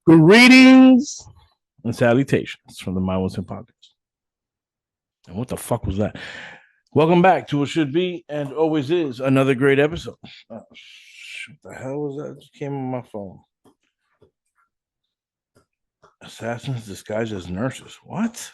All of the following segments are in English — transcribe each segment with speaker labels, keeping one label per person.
Speaker 1: Greetings and salutations from the My Wilson podcast. And what the fuck was that? Welcome back to what should be and always is another great episode. What the hell was that? It just came on my phone. Assassins disguised as nurses. What?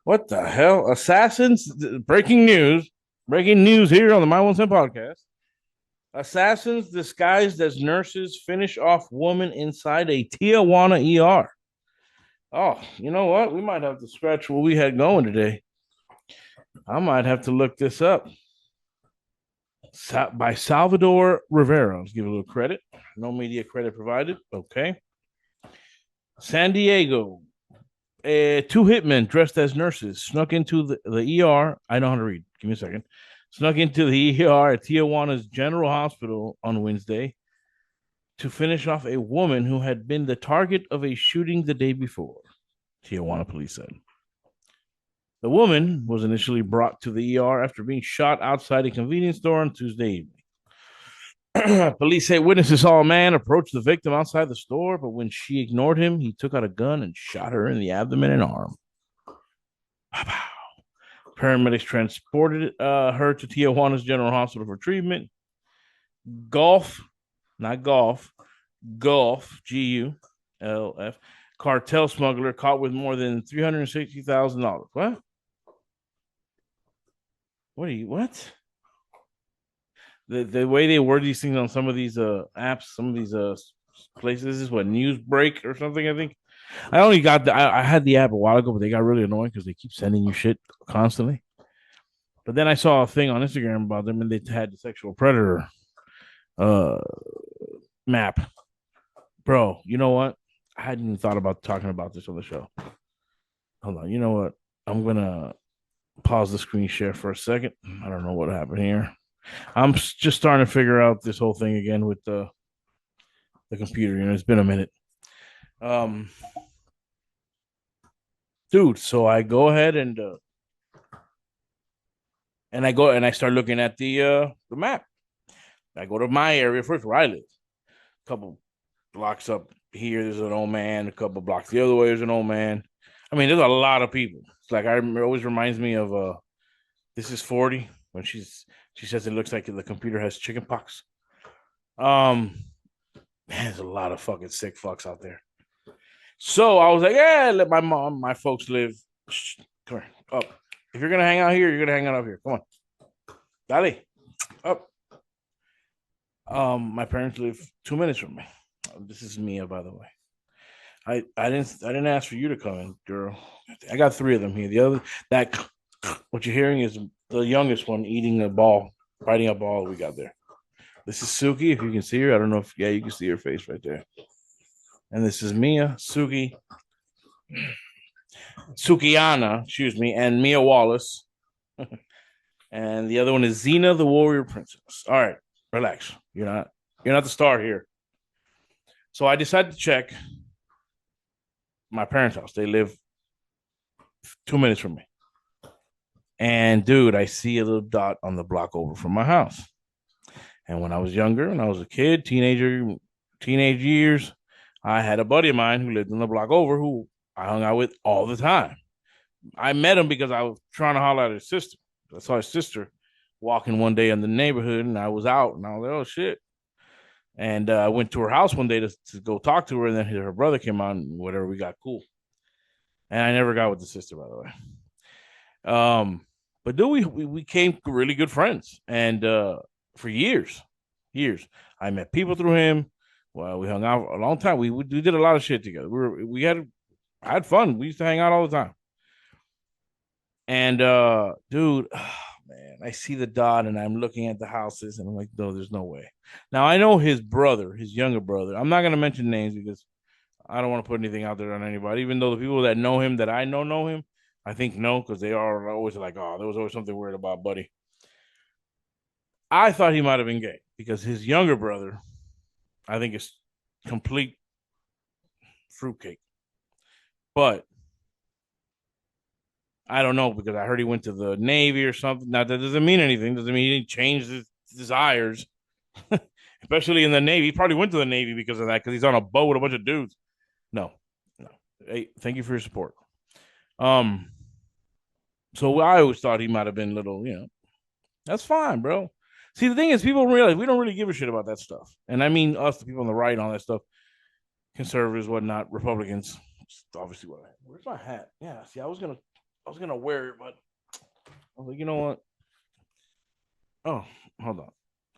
Speaker 1: What the hell? Assassins? Breaking news. Breaking news here on the My Wilson podcast. Assassins disguised as nurses finish off woman inside a Tijuana ER. Oh, you know what? We might have to scratch what we had going today. I might have to look this up. By Salvador Rivera. Let's give a little credit. No media credit provided. Okay. San Diego. Two hitmen dressed as nurses snuck into the ER. I know how to read. Give me a second. Snuck into the ER at Tijuana's General Hospital on Wednesday to finish off a woman who had been the target of a shooting the day before, Tijuana police said. The woman was initially brought to the ER after being shot outside a convenience store on Tuesday evening. Police say witnesses saw a man approach the victim outside the store, but when she ignored him, he took out a gun and shot her in the abdomen and arm. Paramedics transported her to Tijuana's General Hospital for treatment. Golf, G-U-L-F, cartel smuggler caught with more than $360,000. What? What? The way they word these things on some of these apps, some of these places is what, Newsbreak or something, I think. I only got I had the app a while ago, but they got really annoying because they keep sending you shit constantly. But then I saw a thing on Instagram about them, and they had the sexual predator map. Bro, you know what? I hadn't even thought about talking about this on the show. Hold on. You know what? I'm gonna pause the screen share for a second. I don't know what happened here. I'm just starting to figure out this whole thing again with the computer. You know, it's been a minute. Dude, so I go ahead and I start looking at the map. I go to my area first, where I live. A couple blocks up here, there's an old man. A couple blocks the other way, there's an old man. I mean, there's a lot of people. It's like it always reminds me of This Is 40 when she says it looks like the computer has chicken pox. Man, there's a lot of fucking sick fucks out there. So I was like, yeah, let my folks live. Shh, come here, up. If you're gonna hang out here, you're gonna hang out up here. Come on, Dale, up. My parents live 2 minutes from me. This is Mia, by the way. I didn't ask for you to come in, girl. I got 3 of them here. The other what you're hearing is the youngest one eating a ball, biting a ball we got there. This is Suki, if you can see her. I don't know if you can see her face right there. And this is Mia, Sukiana, excuse me, and Mia Wallace. And the other one is Xena, the warrior princess. All right, relax. You're not the star here. So I decided to check my parents' house. They live 2 minutes from me. And dude, I see a little dot on the block over from my house. And when I was younger, when I was a kid, teenage years, I had a buddy of mine who lived in the block over who I hung out with all the time. I met him because I was trying to holler at his sister. I saw his sister walking one day in the neighborhood, and I was out, and I was like, oh, shit. And I went to her house one day to go talk to her, and then her brother came on, and whatever, we got cool. And I never got with the sister, by the way. But dude, we became really good friends, and for years, I met people through him. Well, we hung out a long time. We did a lot of shit together. I had fun. We used to hang out all the time. And dude, man, I see the dot and I'm looking at the houses and I'm like, no, there's no way. Now I know his younger brother. I'm not gonna mention names because I don't want to put anything out there on anybody. Even though the people that know him, that I know him, I think no, because they are always like, oh, there was always something weird about Buddy. I thought he might have been gay because his younger brother, I think, is complete fruitcake. But I don't know because I heard he went to the Navy or something. Now, that doesn't mean anything. Doesn't mean he didn't change his desires, especially in the Navy. He probably went to the Navy because of that, because he's on a boat with a bunch of dudes. No, no. Hey, thank you for your support. Um, so I always thought he might have been little, that's fine, bro. See, the thing is, people realize we don't really give a shit about that stuff. And I mean us, the people on the right, and all that stuff, conservatives, whatnot, Republicans. Obviously, what? Where's my hat? Yeah, see, I was gonna wear it, but I was like, you know what? Oh, hold on.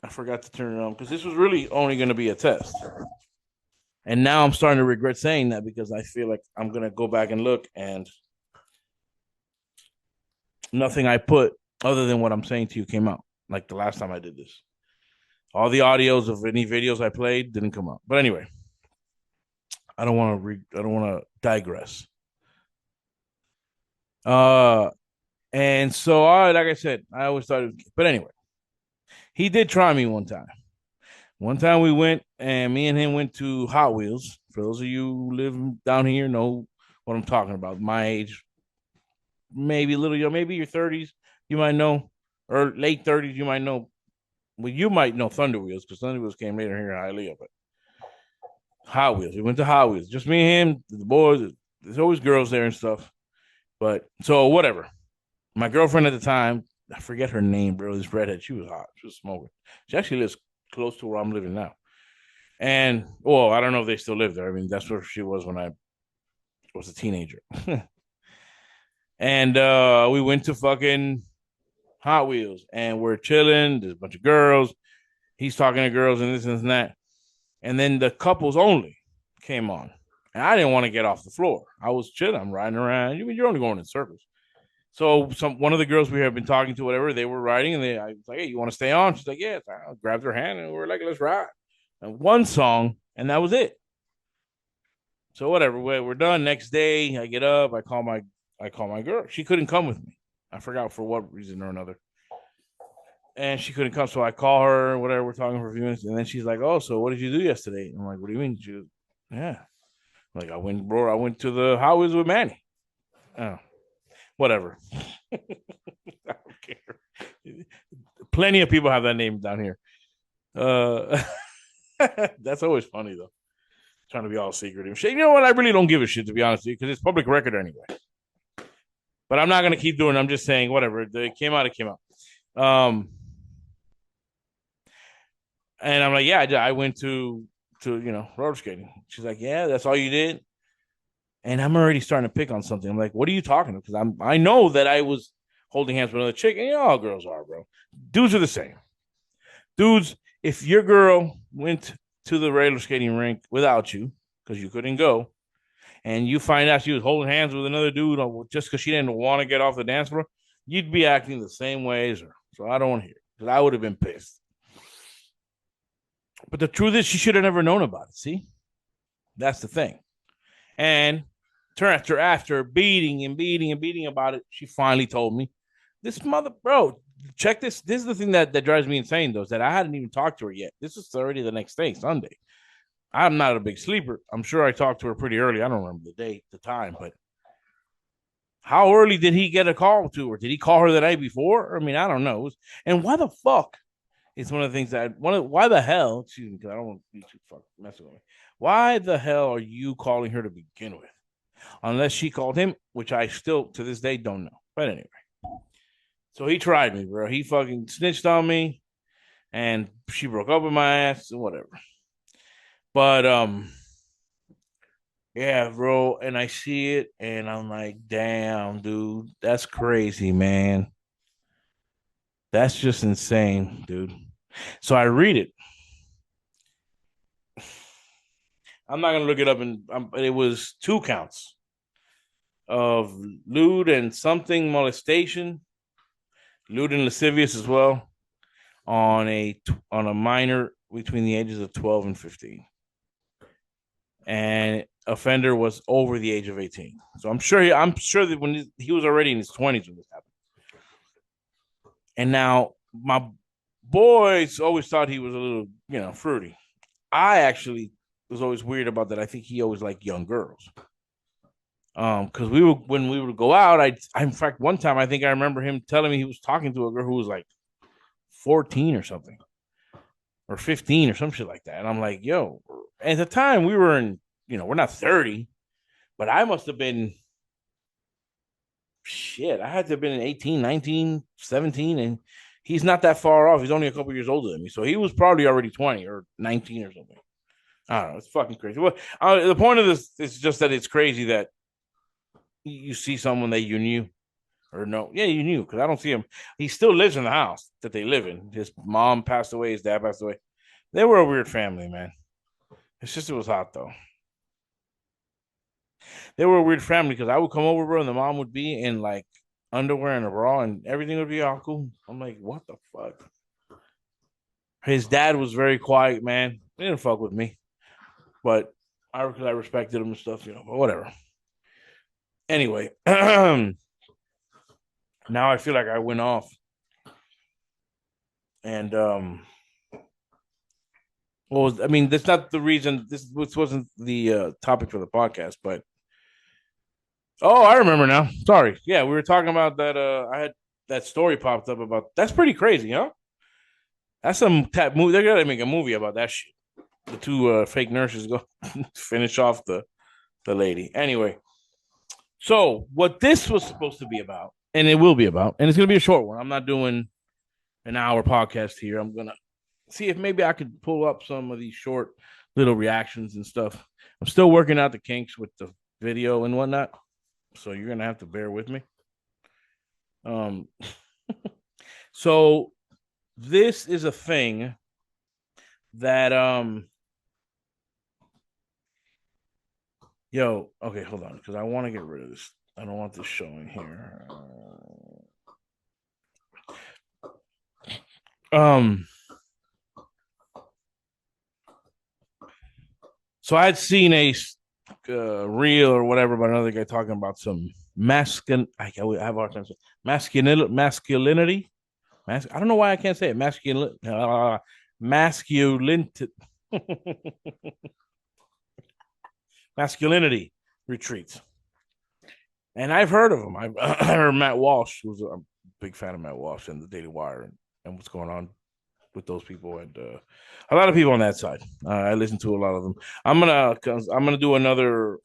Speaker 1: I forgot to turn it on because this was really only going to be a test. And now I'm starting to regret saying that because I feel like I'm going to go back and look and nothing I put other than what I'm saying to you came out. Like the last time I did this. All the audios of any videos I played didn't come out. But anyway, I don't want to digress. Uh and so like I said, I always thought but anyway, he did try me one time. One time we went and me and him went to Hot Wheels. For those of you who live down here, know what I'm talking about. My age, maybe a little young, maybe your 30s, you might know, or late 30s, you might know. Well, you might know Thunder Wheels because Thunder Wheels came later here in Hialeah, but Hot Wheels. We went to Hot Wheels, just me and him, the boys. There's always girls there and stuff. But so whatever. My girlfriend at the time, I forget her name, bro. This redhead, she was hot. She was smoking. She actually lives close to where I'm living now. And well, I don't know if they still live there. I mean, that's where she was when I was a teenager. And we went to fucking Hot Wheels and we're chilling. There's a bunch of girls. He's talking to girls and this and that. And then the couples only came on. And I didn't want to get off the floor. I was chilling. I'm riding around. You're only going in circles. So one of the girls we have been talking to, whatever, they were riding, and I was like, "Hey, you want to stay on?" She's like, "Yeah." So I grabbed her hand, and we were like, "Let's ride." And one song, and that was it. So whatever, we're done. Next day, I get up, I call my girl. She couldn't come with me. I forgot for what reason or another, and she couldn't come. So I call her, whatever. We're talking for a few minutes, and then she's like, "Oh, so what did you do yesterday?" I'm like, "What do you mean?" She goes, "Yeah, like I went, bro. I went to the highways with Manny." Oh, whatever. I don't care. Plenty of people have that name down here. Uh, that's always funny though. Trying to be all secretive. You know what? I really don't give a shit to be honest with you because it's public record anyway. But I'm not gonna keep doing it. I'm just saying whatever. It came out. It came out. And I'm like, yeah, I went to roller skating. She's like, yeah, that's all you did. And I'm already starting to pick on something. I'm like, what are you talking about? Because I know that I was holding hands with another chick, and all girls are, bro. Dudes are the same. Dudes, if your girl went to the roller skating rink without you because you couldn't go, and you find out she was holding hands with another dude just because she didn't want to get off the dance floor, you'd be acting the same way as her. So I don't want to hear it because I would have been pissed. But the truth is, she should have never known about it. See, that's the thing. And after beating and beating and beating about it, she finally told me, "This mother, bro, check this. This is the thing that drives me insane, though, is that I hadn't even talked to her yet. This is already the next day, Sunday. I'm not a big sleeper. I'm sure I talked to her pretty early. I don't remember the date, the time, but how early did he get a call to her? Did he call her the night before? I mean, I don't know. And why the fuck? It's one of the things why the hell, excuse me, because I don't want you to fuck messing with me. Why the hell are you calling her to begin with? Unless she called him, which I still to this day don't know. But anyway, so he tried me, bro. He fucking snitched on me, and she broke up with my ass and whatever. But yeah, bro. And I see it, and I'm like, damn, dude, that's crazy, man. That's just insane, dude. So I read it. I'm not gonna look it up, and it was 2 counts of lewd and something molestation, lewd and lascivious as well, on a minor between the ages of 12 and 15, and offender was over the age of 18. So I'm sure that when he was already in his 20s when this happened. And now my boys always thought he was a little, fruity. I actually was always weird about that. I think he always liked young girls. Because when we would go out, in fact one time I think I remember him telling me he was talking to a girl who was like 14 or something, or 15 or some shit like that. And I'm like, yo, at the time we were in we're not 30, but I must have been shit. I had to have been 18, 19, 17, and he's not that far off. He's only a couple years older than me. So he was probably already 20 or 19 or something. I don't know. It's fucking crazy. Well, the point of this is just that it's crazy that you see someone that you knew or no. Yeah, you knew because I don't see him. He still lives in the house that they live in. His mom passed away. His dad passed away. They were a weird family, man. It's just it was hot though. They were a weird family because I would come over, bro, and the mom would be in like underwear and a bra, and everything would be all cool. I'm like, what the fuck? His dad was very quiet, man. He didn't fuck with me, but I respected him and stuff, but whatever. Anyway, now I feel like I went off, and well, I mean, that's not the reason. This wasn't the topic for the podcast, but oh, I remember now. Sorry. Yeah, we were talking about that. I had that story popped up about that's pretty crazy, huh? That's some tap movie. They're gonna make a movie about that shit. The two fake nurses go finish off the lady. Anyway, so what this was supposed to be about, and it will be about, and it's gonna be a short one. I'm not doing an hour podcast here. I'm gonna see if maybe I could pull up some of these short little reactions and stuff. I'm still working out the kinks with the video and whatnot, so you're gonna have to bear with me. So this is a thing that okay, hold on, because I want to get rid of this. I don't want this showing here. So I had seen a reel or whatever by another guy talking about some masculinity. I have a hard time saying masculinity. I don't know why I can't say it. Masculinity retreats. And I've heard of them. I heard Matt Walsh, who's a big fan of Matt Walsh and the Daily Wire and what's going on with those people, and a lot of people on that side. I listen to a lot of them. I'm gonna do another.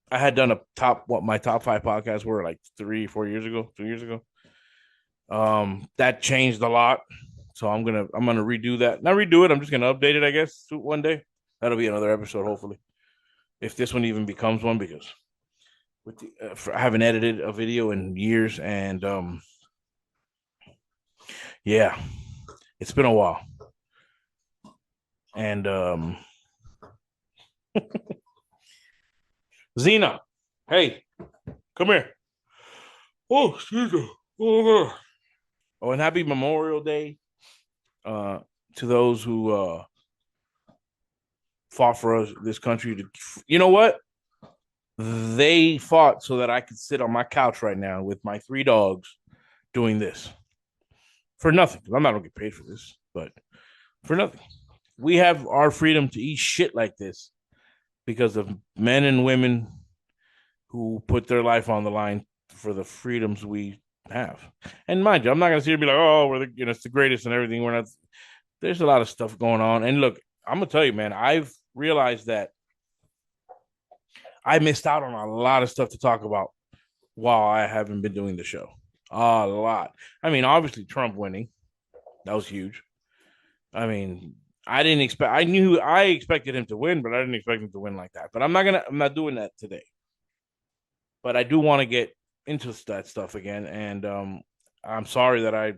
Speaker 1: I had done my top 5 podcasts were like 2 years ago. That changed a lot, so I'm gonna redo that. Not redo it. I'm just gonna update it, I guess, one day. That'll be another episode, hopefully, if this one even becomes one, because with I haven't edited a video in years, and yeah, it's been a while, and Zena, hey, come here. Oh, excuse me. Oh, and happy Memorial Day to those who fought for this country. You know what? They fought so that I could sit on my couch right now with my 3 dogs doing this for nothing. I'm not going to get paid for this, but for nothing. We have our freedom to eat shit like this because of men and women who put their life on the line for the freedoms we have. And mind you, I'm not going to sit here and be like, oh, it's the greatest and everything. We're not. There's a lot of stuff going on. And look, I'm going to tell you, man, I've realized that I missed out on a lot of stuff to talk about while I haven't been doing the show. A lot. I mean, obviously Trump winning. That was huge. I mean, I expected him to win, but I didn't expect him to win like that. But I'm not doing that today. But I do want to get into that stuff again. And I'm sorry that I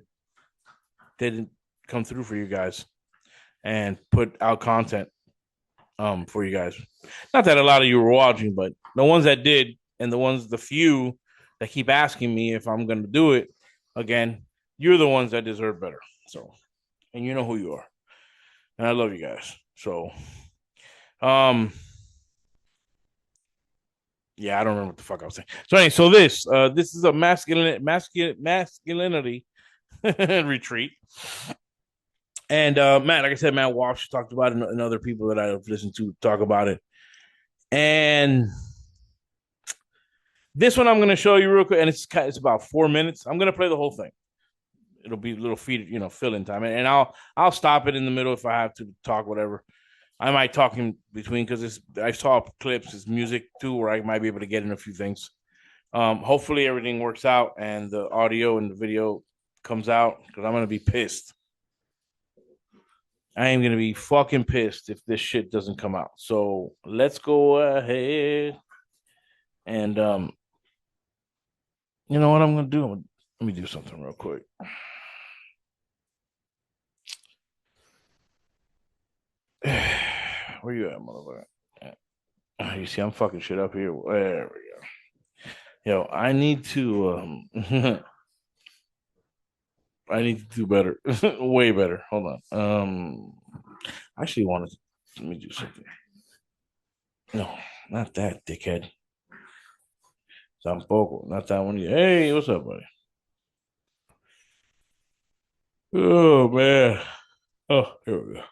Speaker 1: didn't come through for you guys and put out content for you guys. Not that a lot of you were watching, but the ones that did, and the few that keep asking me if I'm going to do it again, you're the ones that deserve better. So, and you know who you are. And I love you guys. So, yeah, I don't remember what the fuck I was saying. So anyway, so this is a masculinity retreat. And Matt, like I said, Matt Walsh talked about it, and other people that I've listened to talk about it. And this one I'm going to show you real quick, and it's about 4 minutes. I'm going to play the whole thing. It'll be a little fill-in time, and I'll stop it in the middle if I have to talk, whatever. I might talk in between because I saw clips, it's music too, where I might be able to get in a few things. Hopefully everything works out and the audio and the video comes out because I'm gonna be pissed. I am gonna be fucking pissed if this shit doesn't come out. So let's go ahead and you know what I'm gonna do? Let me do something real quick. Where you at, motherfucker? You see, I'm fucking shit up here. There we go. Yo, I need to I need to do better. Way better. Hold on. I actually wanted to let me do something. No, not that, dickhead. Tampoco. Not that one. Hey, what's up, buddy? Oh man. Oh, here we go.